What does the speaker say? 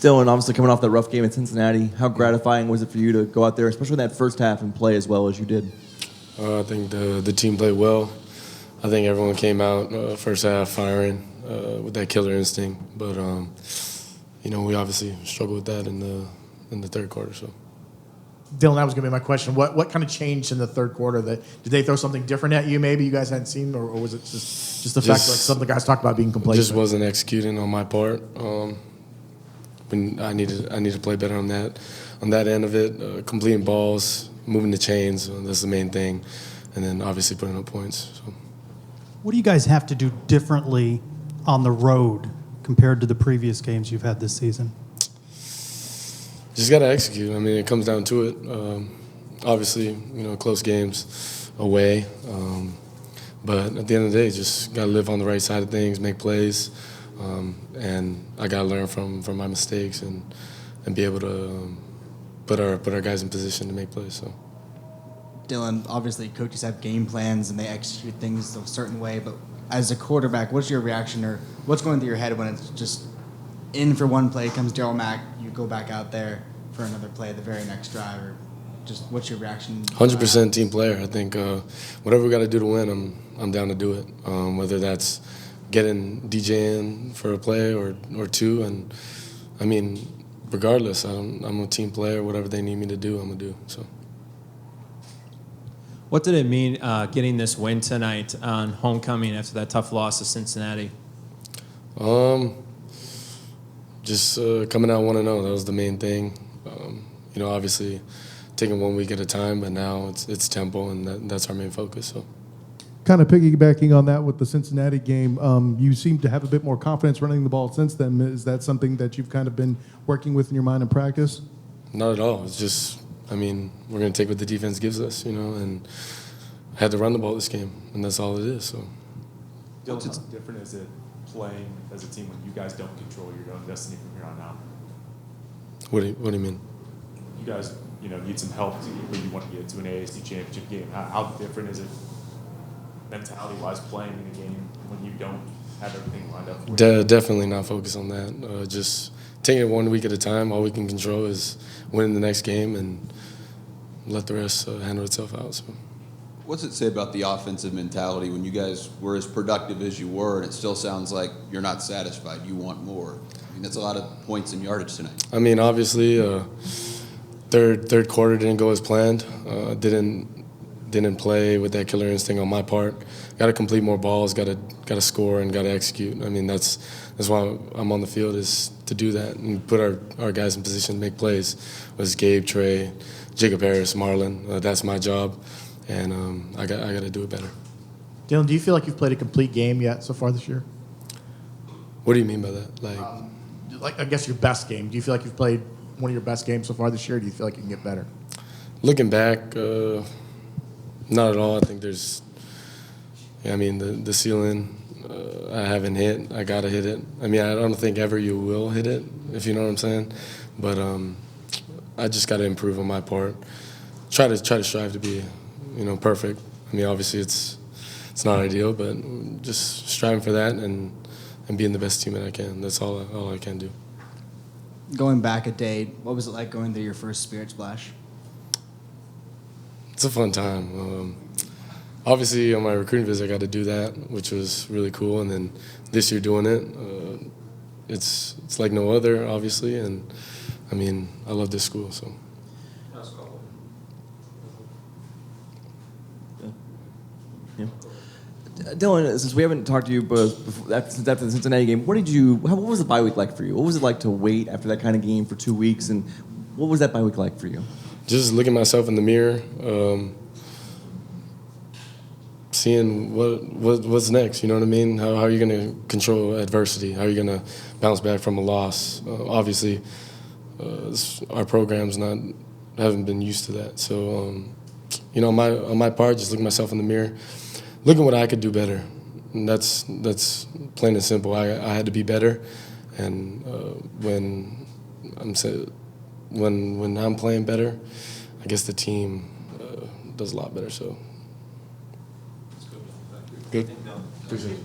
Dillon, obviously coming off that rough game in Cincinnati, how gratifying was it for you to go out there, especially in that first half, and play as well as you did? I think the team played well. I think everyone came out first half firing with that killer instinct. But we obviously struggled with that in the third quarter. So. Dillon, that was going to be my question. What kind of changed in the third quarter? Did they throw something different at you? Maybe you guys hadn't seen, or was it just the fact like some of the guys talked about being complacent? Just wasn't executing on my part. When I need to play better on that end of it, completing balls, moving the chains. That's the main thing, and then obviously putting up points. So. What do you guys have to do differently on the road compared to the previous games you've had this season? Just got to execute. I mean, it comes down to it. Obviously, close games away, but at the end of the day, just got to live on the right side of things, make plays. And I got to learn from my mistakes and be able to put our guys in position to make plays. So, Dillon, obviously coaches have game plans and they execute things a certain way, but as a quarterback, what's your reaction or what's going through your head when it's just in for one play, comes Daryl Mack, you go back out there for another play the very next drive, or just what's your reaction? 100% team player. I think whatever we got to do to win, I'm down to do it. Whether that's getting DJ in for a play or two, and I mean, regardless, I'm a team player. Whatever they need me to do, I'm gonna do. So. What did it mean getting this win tonight on homecoming after that tough loss to Cincinnati? Just coming out 1-0. That was the main thing. Obviously taking 1 week at a time, but now it's tempo, and that's our main focus. So. Kind of piggybacking on that with the Cincinnati game, you seem to have a bit more confidence running the ball since then. Is that something that you've kind of been working with in your mind in practice? Not at all. It's just, we're going to take what the defense gives us, and I had to run the ball this game, and that's all it is. So. How different is it playing as a team when you guys don't control your own destiny from here on out? What do you mean? You guys, need some help when you want to get to an AAC championship game. How different is it mentality-wise playing in a game when you don't have everything lined up for you? Definitely not focused on that. Just taking it 1 week at a time. All we can control is winning the next game and let the rest handle itself out. So. What's it say about the offensive mentality when you guys were as productive as you were, and it still sounds like you're not satisfied, you want more? That's a lot of points and yardage tonight. Obviously, third quarter didn't go as planned. Didn't play with that killer instinct on my part. Got to complete more balls. Got to score and got to execute. That's why I'm on the field, is to do that and put our guys in position to make plays. Was Gabe, Trey, Jacob Harris, Marlon. That's my job, and I got to do it better. Dillon, do you feel like you've played a complete game yet so far this year? What do you mean by that? Like I guess your best game. Do you feel like you've played one of your best games so far this year? Or do you feel like you can get better? Looking back, not at all. I think there's, the ceiling I haven't hit. I gotta hit it. I don't think ever you will hit it, if you know what I'm saying. But I just gotta improve on my part. Try to strive to be, perfect. Obviously it's not ideal, but just striving for that and being the best teammate I can. That's all I can do. Going back a day, what was it like going through your first Spirit Splash? It's a fun time. Obviously, on my recruiting visit, I got to do that, which was really cool. And then this year doing it, it's like no other, obviously. And, I love this school, so. Dillon, since we haven't talked to you since after the Cincinnati game, what was the bye week like for you? What was it like to wait after that kind of game for 2 weeks, and what was that bye week like for you? Just looking myself in the mirror, seeing what's next. You know what I mean? How are you going to control adversity? How are you going to bounce back from a loss? Obviously, our program's haven't been used to that. So, on my part, just looking myself in the mirror, looking what I could do better. And that's plain and simple. I had to be better, and when I'm playing better, I guess the team does a lot better. So. Good. Appreciate it.